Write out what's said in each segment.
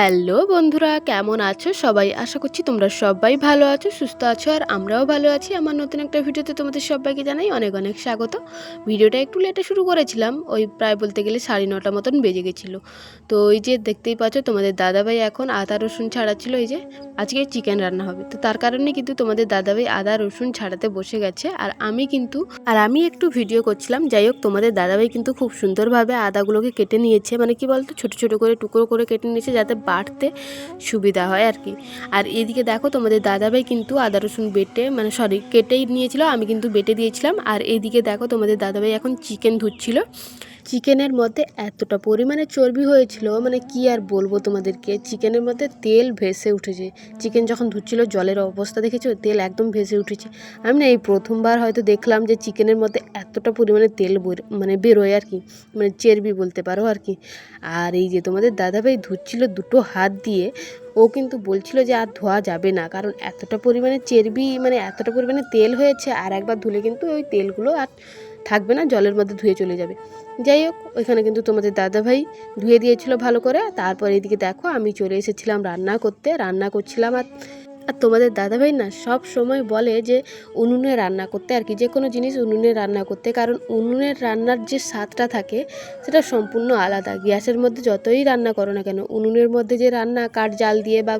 Hello বন্ধুরা, কেমন আছো সবাই? আশা করছি তোমরা সবাই ভালো আছো, সুস্থ আছো, আর আমরাও ভালো আছি। আমার নতুন একটা ভিডিওতে তোমাদের সবাইকে জানাই অনেক অনেক স্বাগত। ভিডিওটা একটু লেটে শুরু করেছিলাম, ওই প্রায় বলতে গেলে 9:30 মতন বেজে গেছিলো। তো ওই যে দেখতেই পাচ্ছ, তোমাদের দাদাভাই এখন আদা রসুন ছাড়াচ্ছিল। এই যে আজকে চিকেন রান্না হবে, তো তার কারণে কিন্তু তোমাদের দাদাভাই আদা রসুন ছাড়াতে বসে গেছে। আর আমি একটু ভিডিও করছিলাম। যাই হোক, তোমাদের দাদাভাই কিন্তু খুব সুন্দরভাবে আদাগুলোকে কেটে নিয়েছে, মানে কি বলতো, ছোটো ছোটো করে টুকরো করে কেটে নিয়েছে যাতে বাটতে সুবিধা হয় আর কি। আর এদিকে দেখো, তোমাদের দাদাভাই কিন্তু আদা রসুন বেটে, মানে সরি, কেটেই নিয়েছিল, আমি কিন্তু বেটে দিয়েছিলাম। আর এইদিকে দেখো, তোমাদের দাদাভাই এখন চিকেন ধুচ্ছিল। চিকেনের মধ্যে এতটা পরিমাণে চর্বি হয়েছিল, মানে কি আর বলবো তোমাদেরকে, চিকেনের মধ্যে তেল ভেসে উঠেছে। চিকেন যখন ধুচ্ছিল, জলের অবস্থা দেখেছো, তেল একদম ভেসে উঠেছে। আমি না এই প্রথমবার হয়তো দেখলাম যে চিকেনের মধ্যে এতটা পরিমাণে তেল মানে বেরোয় আর কি, মানে চর্বি বলতে পারো আর কি। আর এই যে তোমাদের দাদাভাই ধুচ্ছিল দুটো হাত দিয়ে, ও কিন্তু বলছিল যে আর ধোয়া যাবে না, কারণ এতটা পরিমাণে চর্বি, মানে এতটা পরিমাণে তেল হয়েছে, আর একবার ধুলে কিন্তু ওই তেলগুলো আর থাকবে না, জলের মধ্যে ধুয়ে চলে যাবে। যাই হোক, ওইখানে কিন্তু তোমাদের দাদাভাই ধুয়ে দিয়েছিল ভালো করে। তারপর এদিকে দেখো, আমি চলে এসেছিলাম রান্না করছিলাম। আর তোমাদের দাদাভাই না সব সময় বলে যে উনুনে রান্না করতে আর কি, যে কোনো জিনিস উনুনে রান্না করতে, কারণ উনুনের রান্নার যে স্বাদটা থাকে সেটা সম্পূর্ণ আলাদা। গ্যাসের মধ্যে যতই রান্না করো না কেন, উনুনের মধ্যে যে রান্না, কাঠ জাল দিয়ে বা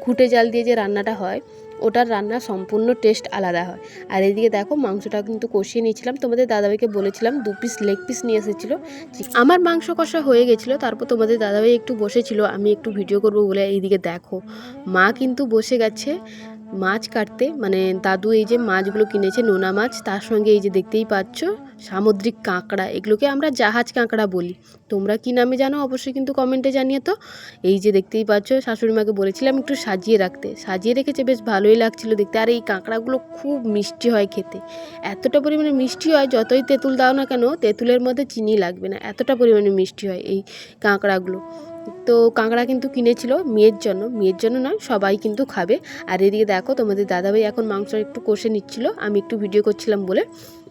ঘুঁটে জাল দিয়ে যে রান্নাটা হয়, ওটার রান্না সম্পূর্ণ টেস্ট আলাদা হয়। আর এদিকে দেখো, মাংসটা কিন্তু কষিয়ে নিয়েছিলাম। তোমাদের দাদাভাইকে বলেছিলাম 2 পিস লেগ পিস নিয়ে এসেছিলো। আমার মাংস কষা হয়ে গেছিলো, তারপর তোমাদের দাদাভাই একটু বসেছিল, আমি একটু ভিডিও করবো বলে। এইদিকে দেখো, মা কিন্তু বসে গেছে মাছ কাটতে, মানে দাদু এই যে মাছগুলো কিনেছে, নোনা মাছ, তার সঙ্গে এই যে দেখতেই পাচ্ছ সামুদ্রিক কাঁকড়া, এগুলোকে আমরা জাহাজ কাঁকড়া বলি। তোমরা কি নামে জানো অবশ্যই কিন্তু কমেন্টে জানিয়ে। তো এই যে দেখতেই পাচ্ছ, শাশুড়ি মাকে বলেছিলাম একটু সাজিয়ে রাখতে, সাজিয়ে রেখেছে, বেশ ভালোই লাগছিল দেখতে। আর এই কাঁকড়াগুলো খুব মিষ্টি হয় খেতে, এতটা পরিমাণে মিষ্টি হয়, যতই তেঁতুল দাও না কেন তেঁতুলের মধ্যে চিনি লাগবে না, এতটা পরিমাণে মিষ্টি হয় এই কাঁকড়াগুলো। তো কাঁকড়া কিন্তু কিনেছিল মেয়ের জন্য নয়, সবাই কিন্তু খাবে। আর এদিকে দেখো, তোমাদের দাদাভাই এখন মাংস একটু কষে নিচ্ছিল, আমি একটু ভিডিও করছিলাম বলে।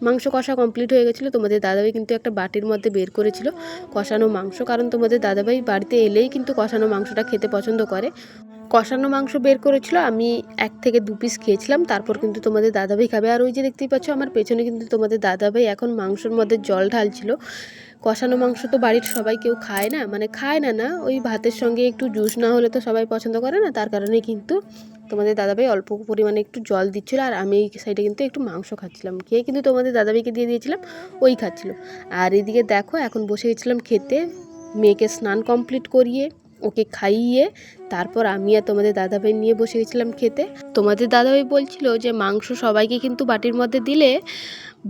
মাংস কষা কমপ্লিট হয়ে গেছিলো। তোমাদের দাদাভাই কিন্তু একটা বাটির মধ্যে বের করেছিল কষানো মাংস, কারণ তোমাদের দাদাভাই বাড়িতে এলেই কিন্তু কষানো মাংসটা খেতে পছন্দ করে। কষানো মাংস বের করেছিল, আমি 1 থেকে 2 পিস খেয়েছিলাম, তারপর কিন্তু তোমাদের দাদাভাই খাবে। আর ওই যে দেখতেই পাচ্ছ আমার পেছনে কিন্তু তোমাদের দাদাভাই এখন মাংসের মধ্যে জল ঢালছিল। কষানো মাংস তো বাড়ির সবাই কেউ খায় না, মানে খায় না, ওই ভাতের সঙ্গে একটু জুস না হলে তো সবাই পছন্দ করে না, তার কারণে কিন্তু তোমাদের দাদাভাই অল্প পরিমাণে একটু জল দিচ্ছিলো। আর আমি এই সাইডে কিন্তু একটু মাংস খাচ্ছিলাম, খেয়ে কিন্তু তোমাদের দাদাভাইকে দিয়ে দিয়েছিলাম, ওই খাচ্ছিল। আর এদিকে দেখো, এখন বসে গেছিলাম খেতে। মেয়েকে স্নান কমপ্লিট করিয়ে, ওকে খাইয়ে, তারপর আমি আর তোমাদের দাদাভাই নিয়ে বসে গেছিলাম খেতে। তোমাদের দাদাভাই বলছিল যে মাংস সবাইকে কিন্তু বাটির মধ্যে দিলে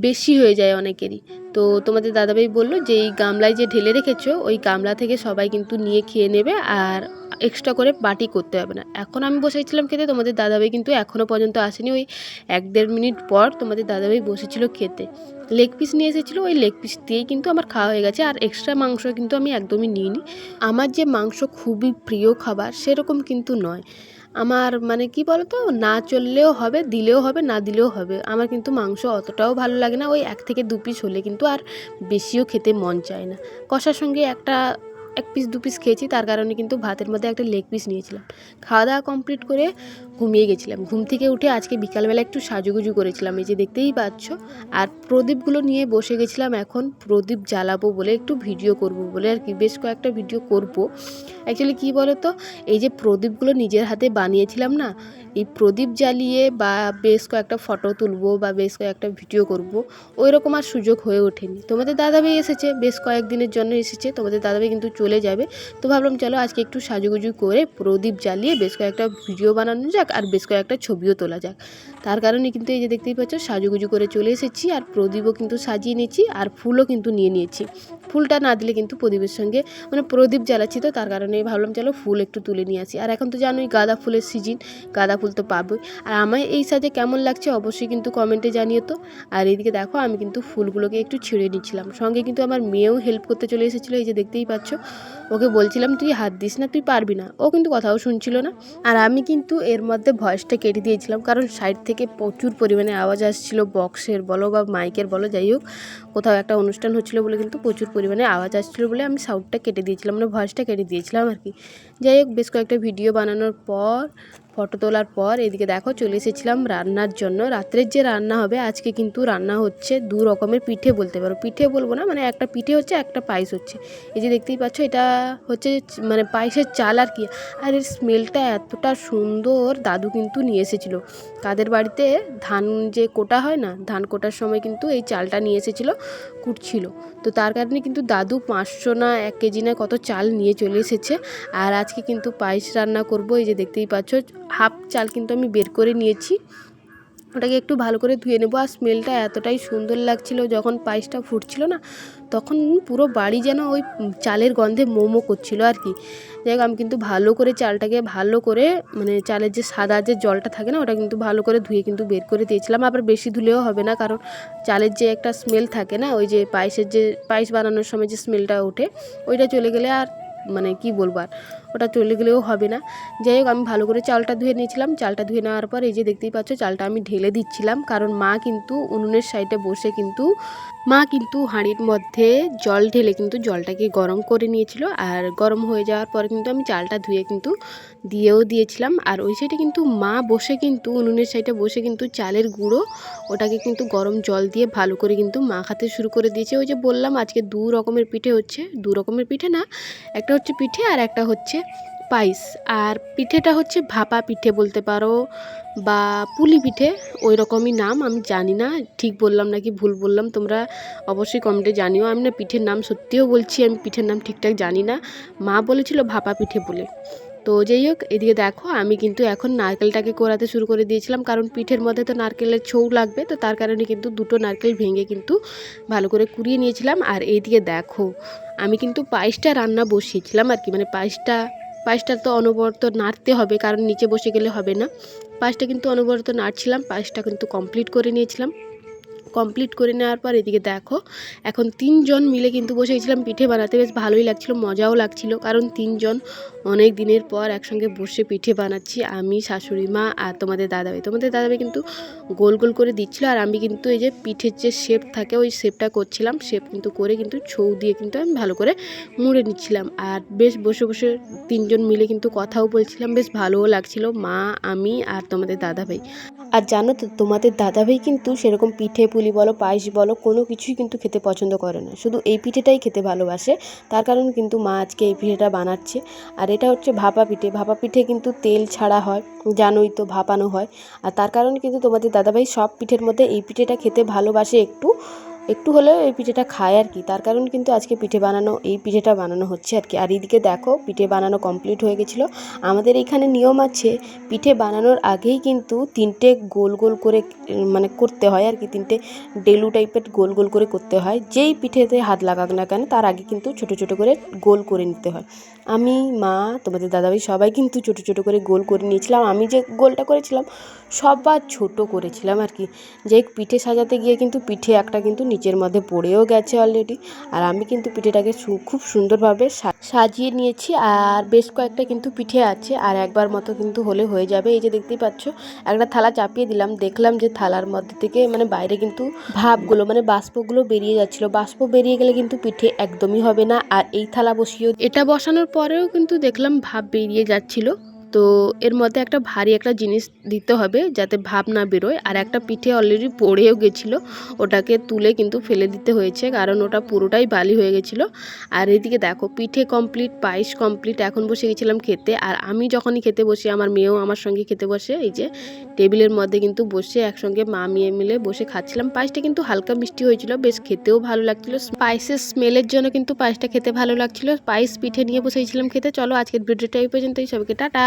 বেশি হয়ে যায় অনেকেরই। তো তোমাদের দাদাভাই বলল যে এই গামলায় যে ঢেলে রেখেছো, ওই গামলা থেকে সবাই কিন্তু নিয়ে খেয়ে নেবে, আর এক্সট্রা করে বাটি করতে হবে না। এখন আমি বসেছিলাম খেতে, তোমাদের দাদাভাই কিন্তু এখনও পর্যন্ত আসেনি। ওই 1-1.5 মিনিট পর তোমাদের দাদাভাই বসেছিল খেতে। লেগ পিস নিয়ে এসেছিলো, ওই লেগ পিস দিয়েই কিন্তু আমার খাওয়া হয়ে গেছে, আর এক্সট্রা মাংস কিন্তু আমি একদমই নিইনি। আমার যে মাংস খুবই প্রিয় খাবার সেরকম কিন্তু নয় আমার, মানে কি বলতো, না চললেও হবে, দিলেও হবে, না দিলেও হবে। আমার কিন্তু মাংস অতটাও ভালো লাগে না, ওই 1 থেকে 2 পিস হলে কিন্তু আর বেশিও খেতে মন চায় না। কষার সঙ্গে 1 পিস 2 পিস খেয়েছি, তার কারণে কিন্তু ভাতের মধ্যে একটা লেগ পিস নিয়েছিলাম। খাওয়া দাওয়া কমপ্লিট করে ঘুমিয়ে গেছিলাম। ঘুম থেকে উঠে আজকে বিকালবেলা একটু সাজুগুজু করেছিলাম, এই যে দেখতেই পাচ্ছ। আর প্রদীপগুলো নিয়ে বসে গেছিলাম, এখন প্রদীপ জ্বালাবো বলে, একটু ভিডিও করব বলে আর কি, বেশ কয়েকটা ভিডিও করব। অ্যাকচুয়ালি কী বলো তো, এই যে প্রদীপগুলো নিজের হাতে বানিয়েছিলাম না, এই প্রদীপ জ্বালিয়ে বা বেশ কয়েকটা ফটো তুলবো বা বেশ কয়েকটা ভিডিও করব, ওই রকম আর সুযোগ হয়ে ওঠেনি। তোমাদের দাদাভাই এসেছে, বেশ কয়েকদিনের জন্য এসেছে, তোমাদের দাদাভাই কিন্তু চলে যাবে। তো ভাবলাম চলো আজকে একটু সাজুগুজু করে প্রদীপ জ্বালিয়ে বেশ কয়েকটা ভিডিও বানানো যাক, আর বেশ কয়েকটা ছবিও তোলা যাক। তার কারণে কিন্তু এই যে দেখতেই পাচ্ছ সাজুগুজু করে চলে এসেছি, আর প্রদীপও কিন্তু সাজিয়ে নিয়েছি, আর ফুলও কিন্তু নিয়ে নিয়েছি। ফুলটা না দিলে কিন্তু প্রদীপের সঙ্গে, মানে প্রদীপ জ্বালাচ্ছি তো, তার কারণে ভাবলাম চলো ফুল একটু তুলে নিয়ে আসি। আর এখন তো জানোই গাঁদা ফুলের সিজন, গাঁদা ফুল তো পাবোই। আর আমার এই সাজে কেমন লাগছে অবশ্যই কিন্তু কমেন্টে জানিও তো। আর এইদিকে দেখো, আমি কিন্তু ফুলগুলোকে একটু ছিঁড়ে নিচ্ছিলাম, সঙ্গে কিন্তু আমার মেয়েও হেল্প করতে চলে এসেছিলো, এই যে দেখতেই পাচ্ছ। ওকে বলছিলাম তুই হাত দিস না, তুই পারবি না, ও কিন্তু কথাও শুনছিল না। আর আমি কিন্তু এর মধ্যে মধ্যে ভয়েসটা কেটে দিয়েছিলাম, কারণ সাইড থেকে প্রচুর পরিমাণে আওয়াজ আসছিল, বক্সের বলো বা মাইকের বলো, যাই হোক কোথাও একটা অনুষ্ঠান হচ্ছিলো বলে কিন্তু প্রচুর পরিমাণে আওয়াজ আসছিলো বলে আমি সাউন্ডটা কেটে দিয়েছিলাম, মানে ভয়েসটা কেটে দিয়েছিলাম আর কি। যাই হোক বেশ কয়েকটা ভিডিও বানানোর পর, ফটো তোলার পর এদিকে দেখো চলে এসেছিলাম রান্নার জন্য। রাত্রের যে রান্না হবে আজকে কিন্তু রান্না হচ্ছে 2 রকমের পিঠে বলতে পারো, পিঠে বলবো না, মানে একটা পিঠে হচ্ছে, একটা পায়েস হচ্ছে। এই যে দেখতেই পাচ্ছ এটা হচ্ছে মানে পায়েসের চাল আর কি। আর এর স্মেলটা এতটা সুন্দর, দাদু কিন্তু নিয়ে এসেছিলো। তাদের বাড়িতে ধান যে কোটা হয় না, ধান কোটার সময় কিন্তু এই চালটা নিয়ে এসেছিলো, কুটছিল। তো তার কারণে কিন্তু দাদু 500 না 1 কেজি না কত চাল নিয়ে চলে এসেছে। আর আজকে কিন্তু পায়েস রান্না করব। এই যে দেখতেই পাচ্ছ হাফ চাল কিন্তু আমি বের করে নিয়েছি, ওটাকে একটু ভালো করে ধুয়ে নেবো। আর স্মেলটা এতটাই সুন্দর লাগছিল যখন পায়েসটা ফুটছিল না, তখন পুরো বাড়ি যেন ওই চালের গন্ধে মোমো করছিল আর কি। যাই হোক আমি কিন্তু ভালো করে চালটাকে ভালো করে, মানে চালের যে সাদা যে জলটা থাকে না, ওটা কিন্তু ভালো করে ধুয়ে কিন্তু বের করে দিয়েছিলাম। আবার বেশি ধুলেও হবে না, কারণ চালের যে একটা স্মেল থাকে না, ওই যে পায়েসের যে পায়েস বানানোর সময় যে স্মেলটা ওঠে, ওইটা চলে গেলে আর মানে কি বলবো, আর ওটা চলে গেলেও হবে না। যাই হোক আমি ভালো করে চালটা ধুয়ে নিয়েছিলাম। চালটা ধুয়ে নেওয়ার পর এই যে দেখতেই পাচ্ছ চালটা আমি ঢেলে দিচ্ছিলাম, কারণ মা কিন্তু উনুনের সাইডে বসে কিন্তু হাঁড়ির মধ্যে জল ঢেলে কিন্তু জলটাকে গরম করে নিয়েছিল। আর গরম হয়ে যাওয়ার পরে কিন্তু আমি চালটা ধুয়ে কিন্তু দিয়েও দিয়েছিলাম। আর ওই সাইডে কিন্তু মা বসে কিন্তু উনুনের সাইডে বসে কিন্তু চালের গুঁড়ো ওটাকে কিন্তু গরম জল দিয়ে ভালো করে কিন্তু মাখাতে শুরু করে দিয়েছে। ওই যে বললাম আজকে 2 রকমের পিঠে হচ্ছে, 2 রকমের পিঠে না, একটা হচ্ছে পিঠে আর একটা হচ্ছে পায়েস। আর পিঠেটা হচ্ছে ভাপা পিঠে বলতে পারো বা পুলি পিঠে, ওই রকমই নাম, আমি জানি না ঠিক বললাম নাকি ভুল বললাম, তোমরা অবশ্যই কমেন্টে জানিও। আমি না পিঠের নাম সত্যিও বলছি, আমি পিঠের নাম ঠিকঠাক জানি না, মা বলেছিল ভাপা পিঠে বলে। তো যাই হোক এদিকে দেখো আমি কিন্তু এখন নারকেলটাকে কোরাতে শুরু করে দিয়েছিলাম, কারণ পিঠের মধ্যে তো নারকেলের ছৌ লাগবে, তো তার কারণে কিন্তু 2টো নারকেল ভেঙে কিন্তু ভালো করে কুড়িয়ে নিয়েছিলাম। আর এইদিকে দেখো আমি কিন্তু পায়েসটা রান্না বসিয়েছিলাম আর কি, মানে পায়েসটা তো অনবরত নাড়তে হবে, কারণ নিচে বসে গেলে হবে না। পায়েসটা কিন্তু অনবরত নাড়ছিলাম, পায়েসটা কিন্তু কমপ্লিট করে নিয়েছিলাম। কমপ্লিট করে নেওয়ার পর এদিকে দেখো এখন 3 জন মিলে কিন্তু বসে গেছিলাম পিঠে বানাতে। বেশ ভালোই লাগছিল, মজাও লাগছিল, কারণ 3 জন অনেক দিনের পর একসঙ্গে বসে পিঠে বানাচ্ছি। আমি, শাশুড়ি মা আর তোমাদের দাদাভাই কিন্তু গোল গোল করে দিচ্ছিল, আর আমি কিন্তু এই যে পিঠের যে শেপ থাকে ওই শেপটা করছিলাম। শেপ কিন্তু করে কিন্তু ছৌ দিয়ে কিন্তু আমি ভালো করে মুড়ে নিচ্ছিলাম। আর বেশ বসে বসে 3 জন মিলে কিন্তু কথাও বলছিলাম, বেশ ভালোও লাগছিল, মা, আমি আর তোমাদের দাদাভাই। আর জানো তো তোমাদের দাদাভাই কিন্তু সেরকম পিঠে পুলি বলো পায়েস বলো কোনো কিছুই কিন্তু খেতে পছন্দ করে না, শুধু এই পিঠেটাই খেতে ভালোবাসে। তার কারণে কিন্তু মা আজকে এই পিঠেটা বানাচ্ছে। আর এটা হচ্ছে ভাপা পিঠে। ভাপা পিঠে কিন্তু তেল ছাড়া হয়, জানোই তো, ভাপানো হয়। আর তার কারণে কিন্তু তোমাদের দাদাভাই সব পিঠের মধ্যে এই পিঠেটা খেতে ভালোবাসে, একটু হলেও এই পিঠেটা খায় আর কি। তার কারণ কিন্তু আজকে এই পিঠেটা বানানো হচ্ছে আর কি। আর এইদিকে দেখো পিঠে বানানো কমপ্লিট হয়ে গেছিলো। আমাদের এখানে নিয়ম আছে, পিঠে বানানোর আগেই কিন্তু 3টে গোল গোল করে মানে করতে হয় আর কি, 3টে ডেলু টাইপের গোল গোল করে করতে হয়। যেই পিঠেতে হাত লাগাক না কেন তার আগে কিন্তু ছোট ছোট করে গোল করে নিতে হয়। আমি, মা, তোমাদের দাদাভাই সবাই কিন্তু ছোট ছোট করে গোল করে নিয়েছিলাম। আমি যে গোলটা করেছিলাম সবার ছোট করেছিলাম আর কি। যে পিঠে সাজাতে গিয়ে কিন্তু পিঠে একটা কিন্তু নিচের মধ্যে পড়েও গেছে অলরেডি। আর আমি কিন্তু পিঠেটাকে খুব সুন্দরভাবে সাজিয়ে নিয়েছি। আর বেশ কয়েকটা কিন্তু পিঠে আছে, আর একবার মতো কিন্তু হলে হয়ে যাবে। এই যে দেখতেই পাচ্ছ একটা থালা চাপিয়ে দিলাম, দেখলাম যে থালার মধ্যে থেকে মানে বাইরে কিন্তু ভাপগুলো মানে বাষ্পগুলো বেরিয়ে যাচ্ছিলো। বাষ্প বেরিয়ে গেলে কিন্তু পিঠে একদমই হবে না। আর এই থালা বসিয়েও, এটা বসানোর পরেও কিন্তু দেখলাম ভাপ বেরিয়ে যাচ্ছিলো। তো এর মধ্যে একটা ভারী একটা জিনিস দিতে হবে যাতে ভাপ না বেরোয়। আর একটা পিঠে অলরেডি পড়েও গেছিলো, ওটাকে তুলে কিন্তু ফেলে দিতে হয়েছে, কারণ ওটা পুরোটাই বালি হয়ে গেছিলো। আর এদিকে দেখো পিঠে কমপ্লিট, পায়েস কমপ্লিট, এখন বসে গেছিলাম খেতে। আর আমি যখনই খেতে বসি আমার মেয়েও আমার সঙ্গে খেতে বসে। এই যে টেবিলের মধ্যে কিন্তু বসে একসঙ্গে মা মেয়ে মিলে বসে খাচ্ছিলাম। পায়েসটা কিন্তু হালকা মিষ্টি হয়েছিল, বেশ খেতেও ভালো লাগছিলো। পায়েসের স্মেলের জন্য কিন্তু পায়েসটা খেতে ভালো লাগছিলো। পায়েস পিঠে নিয়ে বসেছিলাম খেতে। চলো আজকের ভিডিওটা এই পর্যন্তই, সবাইকে টাটা।